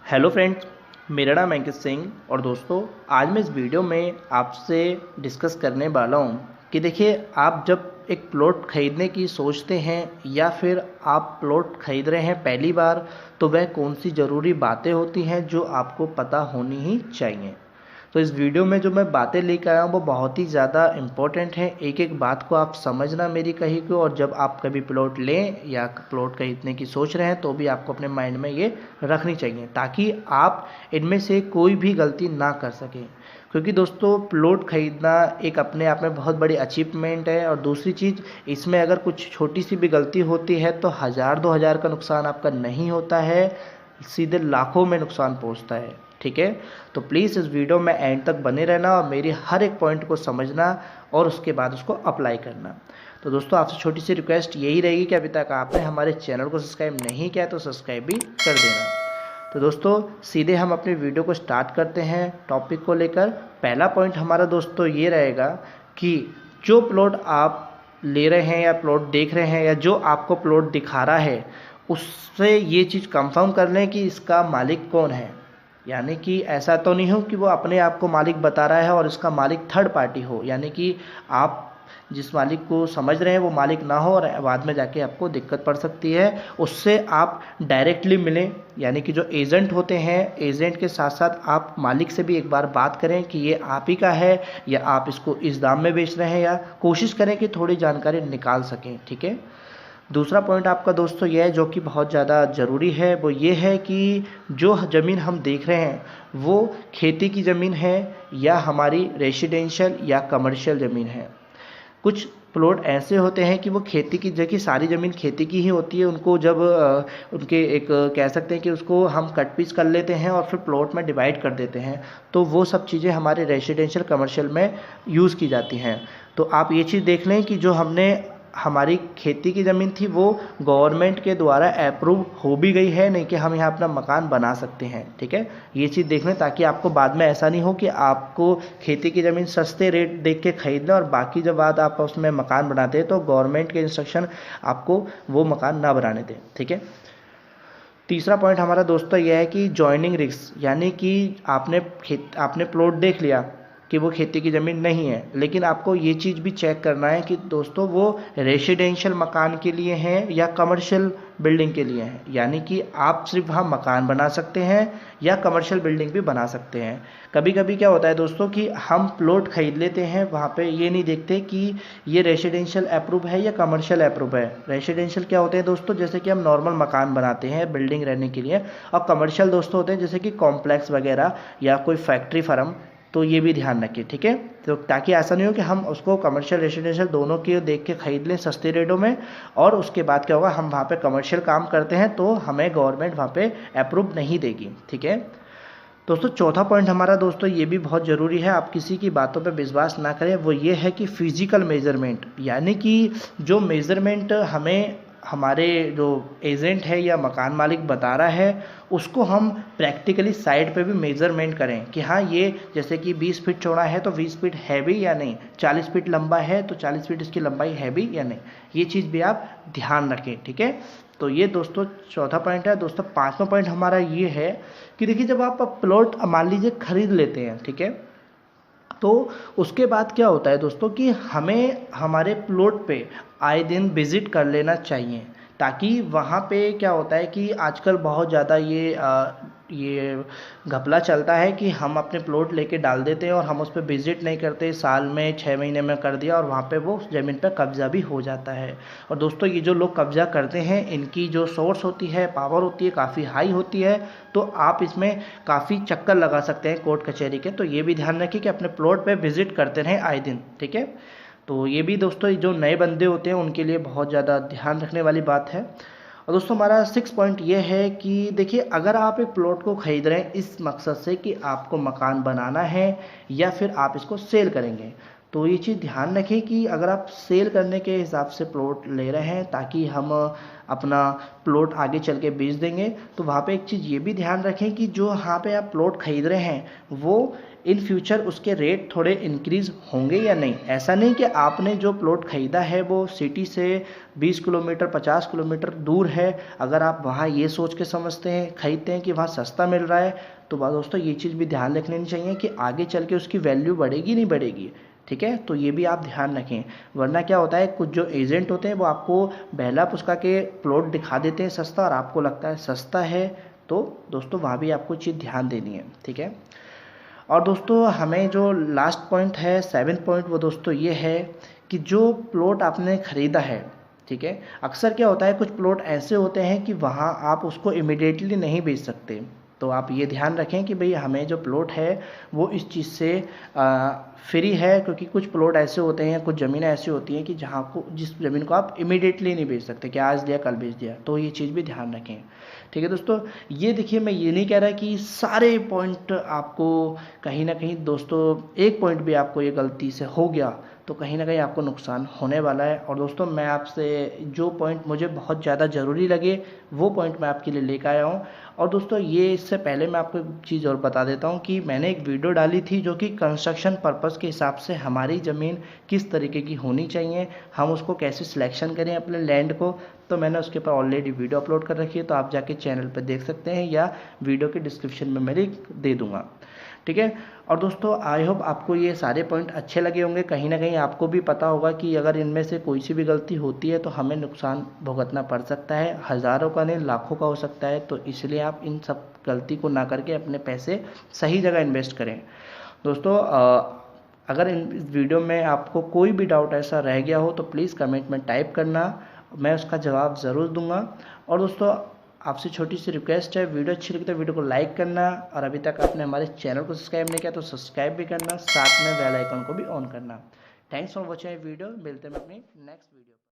Hello friends, मेरा नाम अंकित सिंह और दोस्तों आज मैं इस वीडियो में आपसे डिस्कस करने वाला हूँ कि देखिए, आप जब एक प्लॉट खरीदने की सोचते हैं या फिर आप प्लॉट खरीद रहे हैं पहली बार, तो वह कौन सी ज़रूरी बातें होती हैं जो आपको पता होनी ही चाहिए। तो इस वीडियो में जो मैं बातें लेकर आया हूँ वो बहुत ही ज़्यादा इम्पोर्टेंट है। एक एक बात को आप समझना मेरी कही को, और जब आप कभी प्लॉट लें या प्लॉट खरीदने की सोच रहे हैं तो भी आपको अपने माइंड में ये रखनी चाहिए ताकि आप इनमें से कोई भी गलती ना कर सकें। क्योंकि दोस्तों, प्लॉट खरीदना एक अपने आप में बहुत बड़ी अचीवमेंट है, और दूसरी चीज़, इसमें अगर कुछ छोटी सी भी गलती होती है तो 1000-2000 का नुकसान आपका नहीं होता है, सीधे लाखों में नुकसान पहुंचता है। ठीक है, तो प्लीज़ इस वीडियो में एंड तक बने रहना और मेरी हर एक पॉइंट को समझना और उसके बाद उसको अप्लाई करना। तो दोस्तों, आपसे छोटी सी रिक्वेस्ट यही रहेगी कि अभी तक आपने हमारे चैनल को सब्सक्राइब नहीं किया तो सब्सक्राइब भी कर देना। तो दोस्तों, सीधे हम अपनी वीडियो को स्टार्ट करते हैं टॉपिक को लेकर। पहला पॉइंट हमारा दोस्तों ये रहेगा कि जो प्लॉट आप ले रहे हैं या प्लॉट देख रहे हैं या जो आपको प्लॉट दिखा रहा है, उससे ये चीज़ कंफर्म कर लें कि इसका मालिक कौन है। यानी कि ऐसा तो नहीं हो कि वो अपने आप को मालिक बता रहा है और इसका मालिक थर्ड पार्टी हो, यानी कि आप जिस मालिक को समझ रहे हैं वो मालिक ना हो और बाद में जाके आपको दिक्कत पड़ सकती है। उससे आप डायरेक्टली मिलें, यानी कि जो एजेंट होते हैं, एजेंट के साथ साथ आप मालिक से भी एक बार बात करें कि ये आप ही का है या आप इसको इस दाम में बेच रहे हैं, या कोशिश करें कि थोड़ी जानकारी निकाल सकें। ठीक है, दूसरा पॉइंट आपका दोस्तों यह है जो कि बहुत ज़्यादा ज़रूरी है, वो ये है कि जो ज़मीन हम देख रहे हैं वो खेती की ज़मीन है या हमारी रेसिडेंशियल या कमर्शियल ज़मीन है। कुछ प्लॉट ऐसे होते हैं कि वो खेती की, जबकि सारी ज़मीन खेती की ही होती है, उनको जब उनके एक कह सकते हैं कि उसको हम कट पीस कर लेते हैं और फिर प्लॉट में डिवाइड कर देते हैं, तो वो सब चीज़ें हमारे रेसिडेंशियल कमर्शियल में यूज़ की जाती हैं। तो आप ये चीज़ देख लें कि जो हमने हमारी खेती की ज़मीन थी वो गवर्नमेंट के द्वारा अप्रूव हो भी गई है, नहीं कि हम यहाँ अपना मकान बना सकते हैं। ठीक है, ये चीज़ देख लें ताकि आपको बाद में ऐसा नहीं हो कि आपको खेती की ज़मीन सस्ते रेट देख के खरीद लें और बाकी जब बाद आप उसमें मकान बनाते हैं तो गवर्नमेंट के इंस्ट्रक्शन आपको वो मकान ना बनाने दें। ठीक है, तीसरा पॉइंट हमारा दोस्तों यह है कि जॉइनिंग रिस्क, यानी कि आपने प्लॉट देख लिया कि वो खेती की ज़मीन नहीं है, लेकिन आपको ये चीज़ भी चेक करना है कि दोस्तों वो रेसिडेंशियल मकान के लिए हैं या कमर्शियल बिल्डिंग के लिए हैं। यानी कि आप सिर्फ वहाँ मकान बना सकते हैं या कमर्शियल बिल्डिंग भी बना सकते हैं। कभी कभी क्या होता है दोस्तों कि हम प्लॉट खरीद लेते हैं, वहाँ पे ये नहीं देखते कि ये रेसिडेंशियल अप्रूव है या कमर्शियल अप्रूव है। रेसिडेंशियल क्या होते हैं दोस्तों, जैसे कि हम नॉर्मल मकान बनाते हैं बिल्डिंग रहने के लिए, और कमर्शियल दोस्तों होते हैं जैसे कि कॉम्प्लेक्स वगैरह या कोई फैक्ट्री फार्म। तो ये भी ध्यान रखिए। ठीक है, तो ताकि ऐसा नहीं हो कि हम उसको कमर्शियल रेसिडेंशियल दोनों के देख के खरीद लें सस्ते रेटों में, और उसके बाद क्या होगा, हम वहाँ पे कमर्शियल काम करते हैं तो हमें गवर्नमेंट वहाँ पे अप्रूव नहीं देगी। ठीक है दोस्तों, चौथा पॉइंट हमारा दोस्तों ये भी बहुत ज़रूरी है, आप किसी की बातों पे विश्वास ना करें। वो ये है कि फिजिकल मेजरमेंट, यानी कि जो मेजरमेंट हमें हमारे जो एजेंट है या मकान मालिक बता रहा है उसको हम प्रैक्टिकली साइड पे भी मेज़रमेंट करें कि हाँ, ये जैसे कि 20 फीट चौड़ा है तो 20 फीट है भी या नहीं, 40 फीट लंबा है तो 40 फीट इसकी लंबाई है भी या नहीं, ये चीज़ भी आप ध्यान रखें। ठीक है, तो ये दोस्तों चौथा पॉइंट है। दोस्तों, पाँचवा पॉइंट हमारा ये है कि देखिए, जब आप प्लॉट मान लीजिए खरीद लेते हैं, ठीक है, तो उसके बाद क्या होता है दोस्तों कि हमें हमारे प्लॉट पे आए दिन विज़िट कर लेना चाहिए, ताकि वहाँ पे क्या होता है कि आजकल बहुत ज़्यादा ये घपला चलता है कि हम अपने प्लॉट लेके डाल देते हैं और हम उस पर विज़िट नहीं करते, साल में 6 महीने में कर दिया और वहाँ पे वो ज़मीन पे कब्ज़ा भी हो जाता है। और दोस्तों, ये जो लोग कब्ज़ा करते हैं इनकी जो सोर्स होती है, पावर होती है, काफ़ी हाई होती है, तो आप इसमें काफ़ी चक्कर लगा सकते हैं कोर्ट कचहरी के। तो ये भी ध्यान रखिए कि अपने प्लॉट पे विज़िट करते रहें आए दिन। ठीक है, तो ये भी दोस्तों जो नए बंदे होते हैं उनके लिए बहुत ज़्यादा ध्यान रखने वाली बात है। और दोस्तों, हमारा 6 पॉइंट ये है कि देखिए, अगर आप एक प्लॉट को खरीद रहे हैं इस मकसद से कि आपको मकान बनाना है या फिर आप इसको सेल करेंगे, तो ये चीज़ ध्यान रखें कि अगर आप सेल करने के हिसाब से प्लॉट ले रहे हैं ताकि हम अपना प्लॉट आगे चल के बेच देंगे, तो वहाँ पे एक चीज़ ये भी ध्यान रखें कि जो यहाँ पे आप प्लॉट खरीद रहे हैं वो इन फ्यूचर उसके रेट थोड़े इंक्रीज़ होंगे या नहीं। ऐसा नहीं कि आपने जो प्लॉट खरीदा है वो सिटी से 20 किलोमीटर 50 किलोमीटर दूर है, अगर आप वहाँ ये सोच के समझते हैं खरीदते हैं कि वहाँ सस्ता मिल रहा है, तो दोस्तों ये चीज़ भी ध्यान रख लेनी चाहिए कि आगे चल के उसकी वैल्यू बढ़ेगी नहीं बढ़ेगी। ठीक है, तो ये भी आप ध्यान रखें, वरना क्या होता है कुछ जो एजेंट होते हैं वो आपको बहला पुस्का के प्लॉट दिखा देते हैं सस्ता और आपको लगता है सस्ता है, तो दोस्तों वहाँ भी आपको चीज़ ध्यान देनी है। ठीक है, और दोस्तों हमें जो लास्ट पॉइंट है 7th पॉइंट वो दोस्तों ये है कि जो प्लॉट आपने ख़रीदा है, ठीक है, अक्सर क्या होता है कुछ प्लॉट ऐसे होते हैं कि वहाँ आप उसको इमिडिएटली नहीं बेच सकते, तो आप ये ध्यान रखें कि भाई हमें जो प्लॉट है वो इस चीज़ से फ्री है, क्योंकि कुछ प्लॉट ऐसे होते हैं, कुछ ज़मीनें ऐसी होती हैं कि जहाँ को जिस ज़मीन को आप इमीडिएटली नहीं बेच सकते कि आज दिया कल बेच दिया, तो ये चीज़ भी ध्यान रखें। ठीक है दोस्तों, ये देखिए मैं ये नहीं कह रहा कि सारे पॉइंट आपको कहीं ना कहीं दोस्तों एक पॉइंट भी आपको ये गलती से हो गया तो कहीं ना कहीं आपको नुकसान होने वाला है। और दोस्तों मैं आपसे जो पॉइंट मुझे बहुत ज़्यादा ज़रूरी लगे वो पॉइंट मैं आपके लिए लेकर आया हूँ। और दोस्तों ये इससे पहले मैं आपको एक चीज़ और बता देता हूँ कि मैंने एक वीडियो डाली थी जो कि कंस्ट्रक्शन पर्पज़ के हिसाब से हमारी ज़मीन किस तरीके की होनी चाहिए, हम उसको कैसे सिलेक्शन करें अपने लैंड को, तो मैंने उसके ऊपर ऑलरेडी वीडियो अपलोड कर रखी है, तो आप जाके चैनल पर देख सकते हैं या वीडियो के डिस्क्रिप्शन में मैं लिंक दे दूँगा। ठीक है, और दोस्तों आई होप आपको ये सारे पॉइंट अच्छे लगे होंगे, कहीं ना कहीं आपको भी पता होगा कि अगर इनमें से कोई सी भी गलती होती है तो हमें नुकसान भुगतना पड़ सकता है, हज़ारों का नहीं लाखों का हो सकता है, तो इसलिए आप इन सब गलती को ना करके अपने पैसे सही जगह इन्वेस्ट करें। दोस्तों अगर इस वीडियो में आपको कोई भी डाउट ऐसा रह गया हो तो प्लीज़ कमेंट में टाइप करना, मैं उसका जवाब ज़रूर दूंगा। और दोस्तों आपसे छोटी सी रिक्वेस्ट है, वीडियो अच्छी लगी तो वीडियो को लाइक करना, और अभी तक आपने हमारे चैनल को सब्सक्राइब नहीं किया तो सब्सक्राइब भी करना, साथ में बेल आइकन को भी ऑन करना। थैंक्स फॉर वॉचिंग वीडियो, मिलते हैं अपनी नेक्स्ट वीडियो।